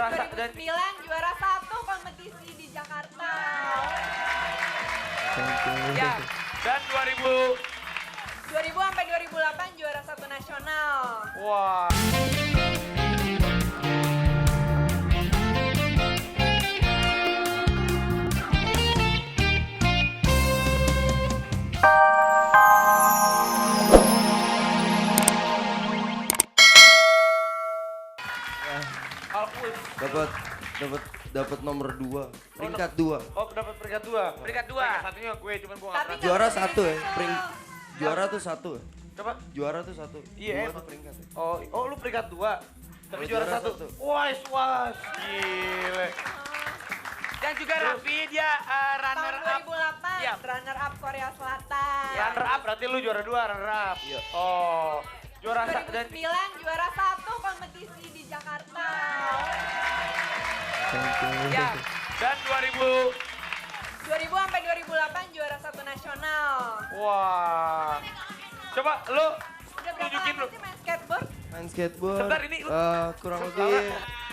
Juara 2009 juara 1 kompetisi di Jakarta. Ya, dan 2000 sampai 2008 juara 1 nasional. Wah. Alkus. Dapat nomor 2, peringkat 2. Oh, dapat peringkat 2. Peringkat 2. Peringkat satunya gue, cuman gue nggak Tapi pernah. Juara nggak 1 ya, bisa. juara tuh 1. Coba. Juara tuh 1. Iya, Dua emang. tuh peringkat. Ya. Oh, lu peringkat 2. Tapi Oh, juara juara 1. satu. Was. Gile. Dan juga Raffi dia runner Tahun up. 2008 Iya. runner up Korea Selatan. Runner up berarti lu juara 2, runner up. Iya. Oh. Juara 2009 dan juara 1 kompetisi di Jakarta. ya, dan 2000. sampai 2008 juara 1 nasional. Wah. Coba lu Udah berapa tunjukin lama lu. sih main skateboard? Main skateboard. Sebentar, ini lu- kurang lebih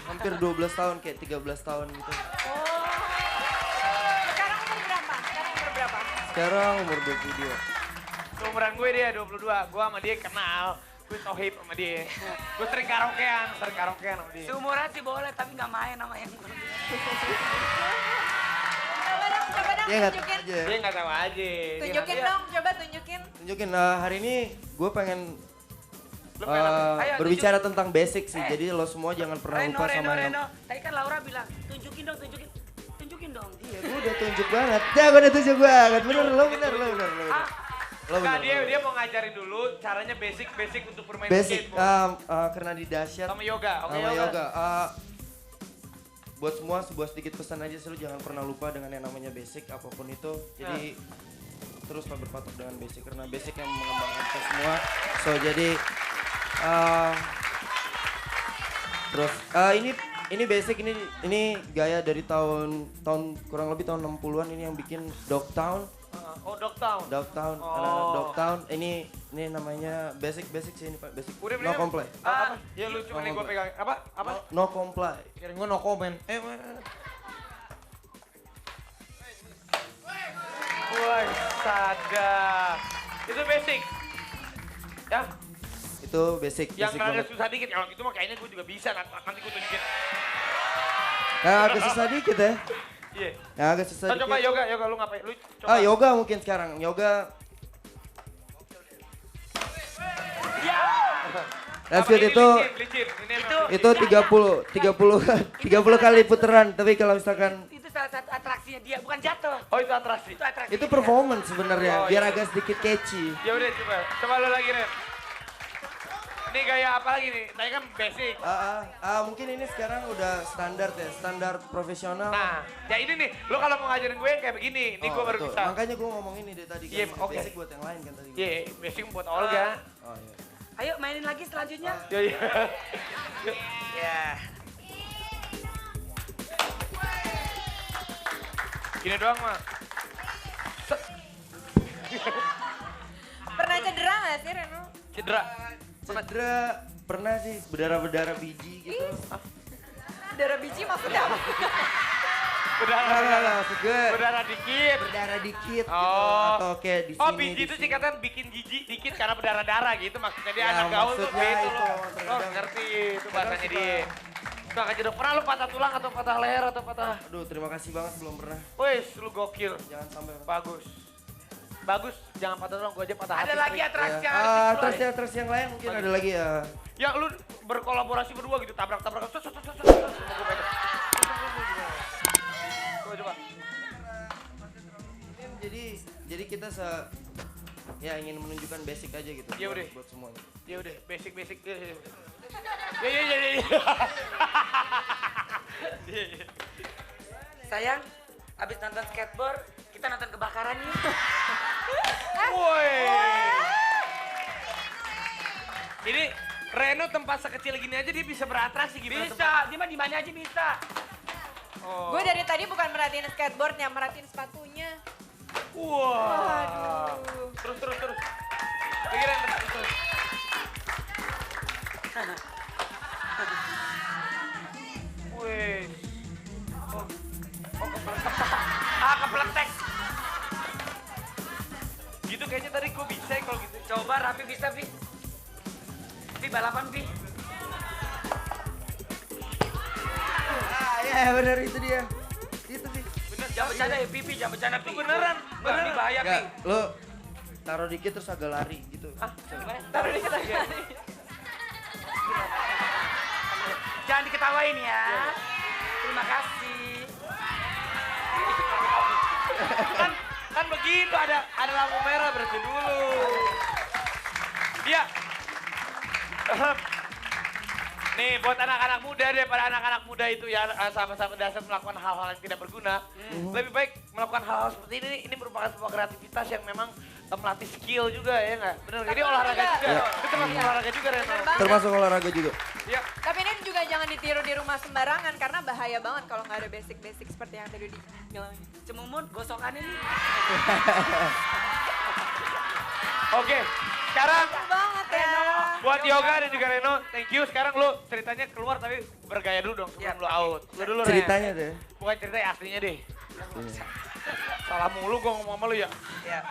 hampir 12 tahun, kayak 13 tahun gitu. Oh. Sekarang umur berapa? Sekarang umur 22. Seumuran gue dia 22, gue sama dia kenal. Gue tohib sama dia. Gue sering karaokean sama dia. Seumuran sih boleh tapi nggak main sama yang Coba dong Dia nggak tunjukin. aja. Dia nggak tahu aja. Dia Tunjukin nggak- dong, coba tunjukin. Tunjukin, hari ini gue pengen Lu pengen apa? Ayo, berbicara tentang basic sih. Eh. Jadi lo semua jangan pernah lupa sama yang... Reno. Tadi kan Laura bilang, tunjukin dong. Tunjukin dong. Iya, gue udah tunjuk banget. Ya, gue udah tunjuk banget. Bener, lo bener. Ah, Lo Enggak, bener. dia mau ngajarin dulu caranya basic untuk bermain Basic, skateboard. karena di dahsyat Sama yoga. Oke, sama yoga. Buat semua sebuah sedikit pesan aja sih, lu jangan pernah lupa dengan yang namanya basic apapun itu. Jadi teruslah berpatok dengan basic karena basic yang mengembangkan kita semua. So jadi terus ini basic ini gaya dari tahun kurang lebih tahun 60-an ini yang bikin Dogtown. Oh, Dogtown. Dogtown, Oh. Dogtown ini namanya basic sih ini Pak, basic. Udah No bener? comply. Apa? Ya lu cuma No nih gue comply. pegang. Apa? No comply. Kirain gue no comment. Wah, sadar. Itu basic. Ya, Itu basic yang basic agak banget. susah dikit. Kalau itu mah kayaknya gue juga bisa. Nanti gue tunjukin. Nah, agak susah dikit ya. Iya. Nah, agak susah Nah, dikit. coba yoga lu ngapain? Lu coba. Yoga mungkin sekarang. Yoga. Ya. Let's Apa get ini itu licin. Ini Itu- emang- 30 kali putaran, tapi kalau misalkan itu salah satu atraksinya dia, bukan jatuh. Oh, itu atraksi. Itu atraksi. itu performance sebenarnya, Oh, biar iya. agak sedikit catchy. Ya udah coba lu lagi Ren. Ini gaya apa lagi nih? Tadi kan basic. Mungkin ini sekarang udah standar ya, standar profesional. Nah, ya ini nih, lu kalau mau ngajarin gue yang kayak begini, ini gue baru betul. bisa. Makanya gue ngomong ini dari tadi kan. Iya, oke. Basic buat yang lain kan tadi. Iya, basic buat Olga. Oh iya. Ayo mainin lagi selanjutnya. Iya. Ya. Gini doang mah. Pernah cedera nggak sih Reno? Cedera. Cedera pernah sih, berdarah biji gitu. Darah biji maksudnya apa? Enggak, maksud gue Berdarah dikit. berdarah dikit gitu. Oh. Atau kayak di sini. Oh, biji di itu sini. singkatan bikin jijik dikit karena berdarah-darah gitu. Maksudnya dia Ya, anak gaul tuh maksudnya gitu itu, loh. Lo terkadang- ngerti itu bahasanya suka- dia. Suka kecedok. Pernah lu patah tulang atau patah leher atau patah? Aduh, terima kasih banget belum pernah. Wes, lu gokil. Jangan sampai. Bagus. Bagus, jangan patah tulang, gue aja patah hati. Ada lagi sering. atraksi yang Ya, harus dikeluarin. atraksi yang lain mungkin ada lagi ya. Ya lu berkolaborasi berdua gitu, tabrak-tabrakan. Coba. Jadi kita ingin menunjukkan basic aja gitu. Ya udah. Buat semuanya. Ya udah, basic. Ya. Sayang, abis nonton skateboard, kita nonton kebakaran yuk. Woi. Ini Reno tempat sekecil gini aja dia bisa beratraksi gimana? Bisa, dia mah di mana aja bisa. Oh. Gue dari tadi bukan merhatiin skateboardnya, merhatiin sepatunya. Wah. Aduh. Terus. Lagi Ren, terus. Wih. Nobar, Rapi bisa, Vi. Vi, balapan, Vi. Ya benar itu dia. Itu sih. Bener, jangan bercanda ya, Vi, jangan bercanda, Vi. Beneran, Ini bahaya, Vi. Enggak, lo taruh dikit terus agak lari gitu. Gimana? Taruh dikit aja. Jangan diketawain ya. Terima kasih. Kan begitu ada lampu merah berhenti dulu. Iya. Nih buat anak-anak muda deh, pada anak-anak muda itu ya sama-sama dasar melakukan hal-hal yang tidak berguna. Lebih baik melakukan hal-hal seperti ini merupakan sebuah kreativitas yang memang melatih skill juga ya nggak? Bener, jadi olahraga juga. Iya. Itu termasuk olahraga juga Reno. Bener banget. Termasuk olahraga juga. Iya. Tapi ini juga jangan ditiru di rumah sembarangan karena bahaya banget kalau nggak ada basic-basic seperti yang tadi dibilang. Cemumun, gosokan ini. Oke, sekarang Betul banget ya. buat Yoga dan juga Reno, thank you. Sekarang lu ceritanya keluar tapi bergaya dulu dong sebelum lu out. Lu dulu Ren. Ceritanya deh. Bukan ceritanya aslinya deh. Salah mulu gua ngomong sama lu ya. Ya.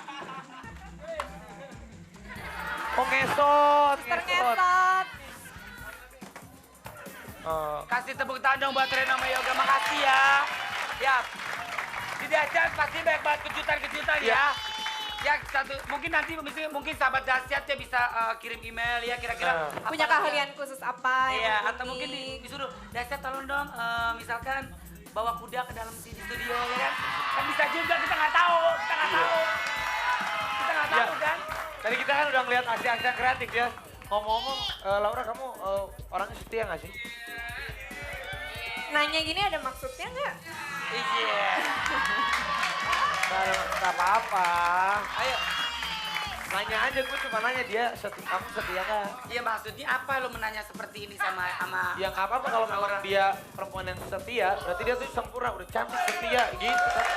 Oh ngesot, Terngesot. Kasih tepuk tangan dong buat Reno sama Yoga, makasih ya. Ya. Di Dahsyat pasti banyak banget kejutan-kejutan ya. Ya satu, mungkin nanti mungkin sahabat Dahsyat ya bisa kirim email ya kira-kira. Punya apa- keahlian khusus apa? Iya, yang atau mungkin unik? disuruh Dahsyat tolong dong misalkan bawa kuda ke dalam sini studio ya kan. Kan bisa juga, kita nggak tahu, kita nggak tahu. Kita nggak Iya. tahu kan. Tadi kita kan udah ngeliat aksi-aksi yang kreatif ya. Ngomong-ngomong, Laura kamu orangnya setia nggak sih? Nanya gini ada maksudnya nggak? Iya. Nggak apa-apa. Ayo. Nanya aja, gue cuma nanya dia kamu setia nggak? Iya maksudnya apa lo menanya seperti ini sama Ya nggak apa-apa kalau memang dia perempuan yang setia, berarti dia tuh sempurna, udah cantik setia gitu kan.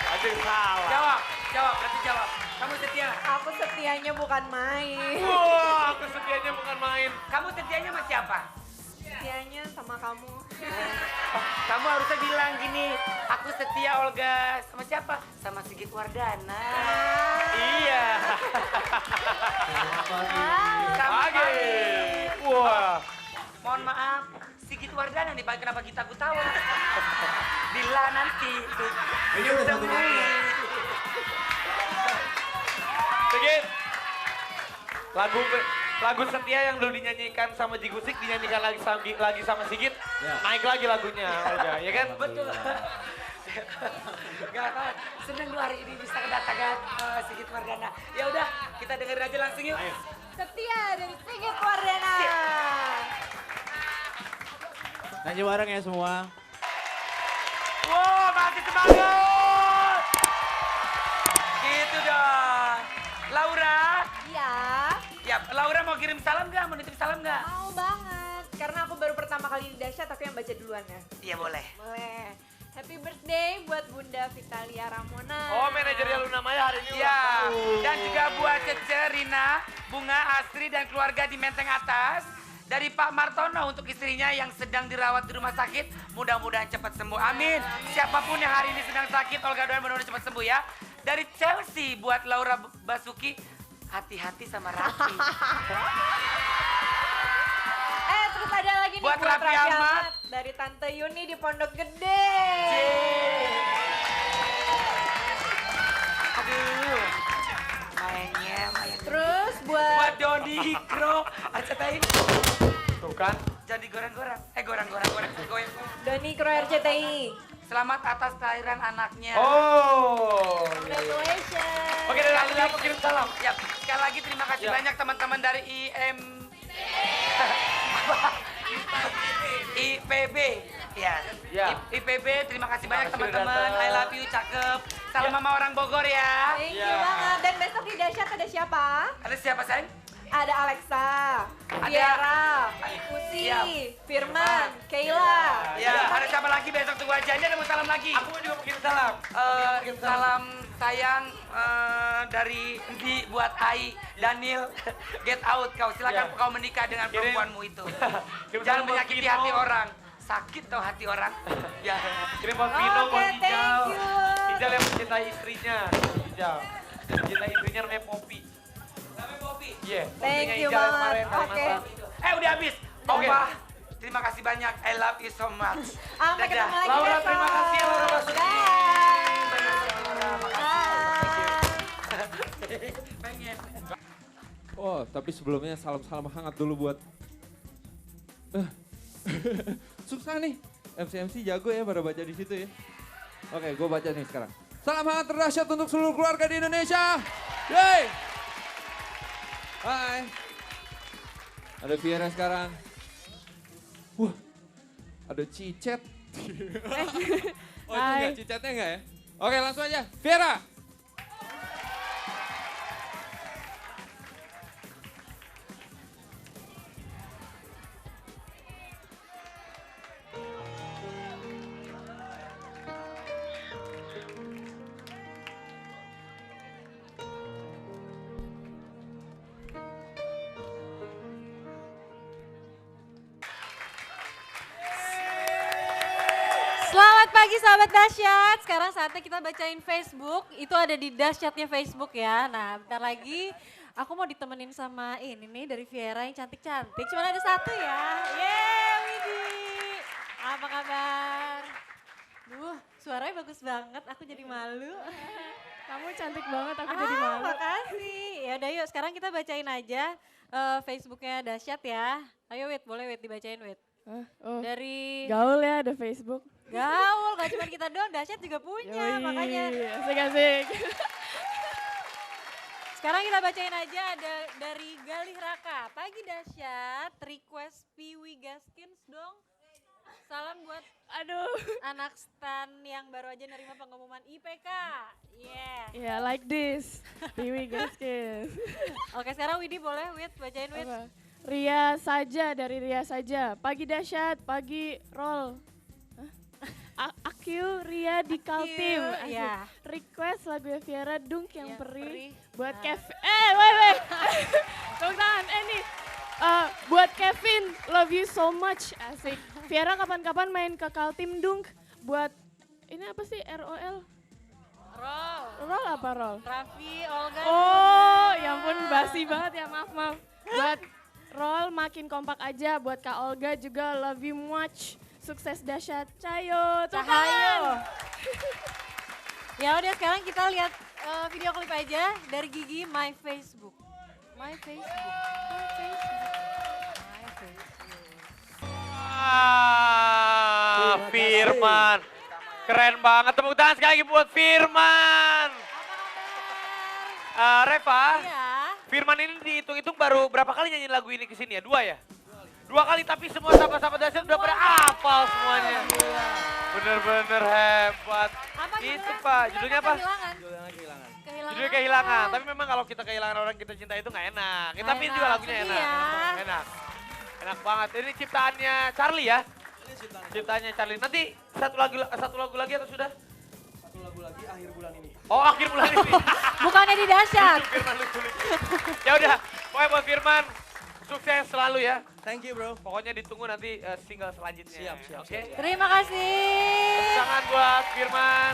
Ada yang salah. Jawab, berarti jawab. Kamu setia nggak? Aku setianya bukan main. Wah, aku setianya bukan main. Kamu setianya sama siapa? Setianya sama kamu. Kamu harusnya bilang gini, aku setia Olga. Sama siapa? Sama Sigit Wardana. Iya. Sama Pagi. Pagi. Wah. Mohon maaf, Sigit Wardana nih, Pak, kenapa kita tahu? Bila nanti Ini udah satu Sigit. Lagu setia yang dulu dinyanyikan sama Jigusik dinyanyikan lagi sama Sigit. Naik lagi lagunya Olga, ya kan? Betul. Gak tahu, seneng lu hari ini bisa kedatangan Sigit Wardana. Ya udah, kita dengerin aja langsung yuk. Setia dari Sigit Wardana. Nyanyi bareng ya semua. Wow, masih semangat. Gitu dong. Laura, Iya, ya Laura mau kirim salam nggak? Mau nitip salam nggak? mau banget. Karena aku baru pertama kali di Dahsyat, aku yang baca duluan ya. Iya boleh. Boleh. Happy birthday buat Bunda Vitalia Ramona. Oh, manajernya Luna Maya hari ini Iya, ulang tahun. dan juga buat Cece, Rina, Bunga, Astri, dan keluarga di Menteng Atas. Dari Pak Martono untuk istrinya yang sedang dirawat di rumah sakit, mudah-mudahan cepat sembuh. Amin. Siapapun yang hari ini sedang sakit, Olga doain mudah-mudahan cepat sembuh ya. Dari Chelsea buat Laura Basuki, hati-hati sama Raffi. Terus ada lagi nih Buat buat Raffi Raffi Ahmad. Ahmad dari Tante Yuni di Pondok Gede. Aduh, mainnya. Terus Buat buat Dodi Kro, Acetai. Tuh kan. Jadi goreng-goreng. Goreng. Doni Kro RCTI. Selamat atas kelahiran anaknya. Oh. Congratulations. Oke, dari Alila aku kirim salam. Ya, sekali lagi terima kasih Ya. banyak teman-teman dari IPB. Ya. Ya. IPB, terima kasih banyak kasih udah teman-teman. datang. I love you, cakep. Salam sama orang Bogor ya. Thank you Ya. banget. Dan besok di Dahsyat ada siapa? Ada siapa, sayang? Ada Alexa, Ada- Tiara, Usi, Siap. Firman, Kayla. Ya, ada siapa lagi besok tunggu aja. Ini ada mau salam lagi. Aku juga mau kirim salam. Salam sayang dari Endi buat Ai, Daniel, get out kau. Silakan Ya. kau menikah dengan Kirim. perempuanmu itu. Kirim Jangan salam buat menyakiti Vino. hati orang. Sakit tau hati orang. Ya. Kirim buat Vino, Oke, buat thank Ijal. you. Ijal yang mencintai istrinya. Ijal. Yang mencintai istrinya namanya Poppy. Iya. Thank postingnya you Ijal banget. kemarin, Oke. Kalimantan. Udah habis. Oke. Opa, terima kasih banyak. I love you so much. Sampai Dadah. ketemu lagi Laura, besok. terima kasih, Laura Basuki. Bye. Oh, tapi sebelumnya salam-salam hangat dulu buat... Susah nih, MC jago ya pada baca di situ ya. Oke, gue baca nih sekarang. Salam hangat terdahsyat untuk seluruh keluarga di Indonesia. Yeay! Hai. Ada Viera sekarang. Wah, ada Cicet. Oh, itu enggak, Cicetnya enggak ya? Oke, langsung aja. Viera. Selamat pagi sahabat Dahsyat. Sekarang saatnya kita bacain Facebook. Itu ada di Dahsyatnya Facebook ya. Nah, bentar lagi aku mau ditemenin sama ini nih dari Viera yang cantik-cantik. Cuma ada satu ya. Yeay, Widi. Apa kabar? Duh, suaranya bagus banget. Aku jadi malu. Kamu cantik banget, aku jadi malu. Makasih. Ya udah yuk, sekarang kita bacain aja Facebooknya Dahsyat ya. Ayo Wid, boleh Wid dibacain Wid. Oh, Dari gaul ya ada Facebook. Gaul, gak cuma kita doang, Dahsyat juga punya, Yoi, makanya. asik-asik. Sekarang kita bacain aja ada dari Galih Raka. Pagi Dahsyat, request Piwi Gaskins dong. Salam buat anak stan yang baru aja nerima pengumuman IPK. Yeah. Ya, like this. Piwi Gaskins. Oke, sekarang Widi boleh, Wid, bacain Wid. Apa? Ria saja, dari Ria saja. Pagi Dahsyat, pagi roll. Aku Ria di Kaltim. Asik. ya. Request lagu Viera Dunk yang Yang perih. perih. Buat Nah. Kev. Wait. Tepuk tangan. Nih. Buat Kevin, love you so much. Asik. Viera kapan-kapan main ke Kaltim Dunk. Buat, ini apa sih ROL? Roll. Roll apa roll? Raffi, Olga. Oh, ya ampun basi banget ya, maaf. Buat roll makin kompak aja, buat Kak Olga juga love you much. Sukses Dahsyat, Cahayo. Cahayo. Ya udah sekarang kita lihat video klip aja dari Gigi My Facebook. My Facebook. My Facebook. My Facebook. Firman. Keren banget, tepuk tangan sekali lagi buat Firman. Reva, Iya. Firman ini dihitung-hitung baru berapa kali nyanyi lagu ini ke sini ya? 2 ya? 2 kali, tapi semua sahabat-sahabat Dahsyat udah pada hafal semuanya. Bener-bener hebat. Apa Itu Pak, judulnya apa? Kehilangan. Judulnya kehilangan. Judulnya kehilangan, tapi memang kalau kita kehilangan orang kita cinta itu nggak enak. Nggak Tapi juga enak, lagunya sedih enak. ya. Enak. Enak banget. Ini ciptaannya Charlie ya? Ciptaannya Charlie. Nanti satu lagu lagi atau sudah? Satu lagu lagi akhir bulan ini. Oh, akhir bulan ini. Bukannya di Dahsyat. Firman lucu. Ya udah, pokoknya buat Firman sukses selalu ya. Thank you bro. Pokoknya ditunggu nanti single selanjutnya. Siap. Oke. Terima kasih. Tangan buat Firman.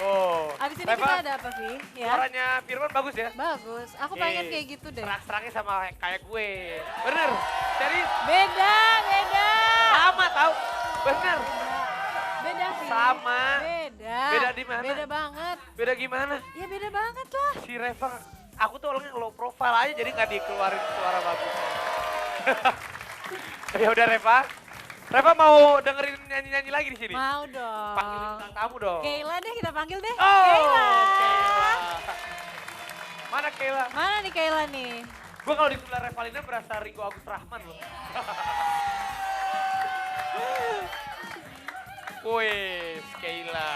Oh. Abis ini Reva, kita ada apa, Vi? Ya. suaranya Firman bagus ya? Bagus. Aku pengen kayak gitu deh. Serak-seraknya sama kayak gue. Bener. Jadi Beda. sama tau. Bener. Beda, Vi. Sama. Beda. Beda di mana? Beda banget. Beda gimana? Ya beda banget lah. Si Reva, aku tuh orangnya low profile aja jadi nggak dikeluarin suara bagus. Ya udah Reva. Reva mau dengerin nyanyi-nyanyi lagi di sini? Mau dong. Panggil bintang tamu dong. Keila deh, kita panggil deh. Oh, Keila. Keila. Mana Keila? Mana nih Keila nih? Gue kalau di sebelah Revalina berasa Ringo Agus Rahman loh. Wih, Keila.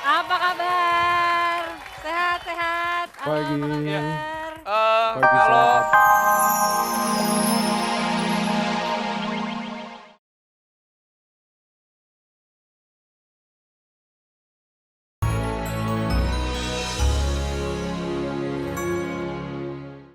Apa kabar? Sehat. Halo, Pagi. apa kabar?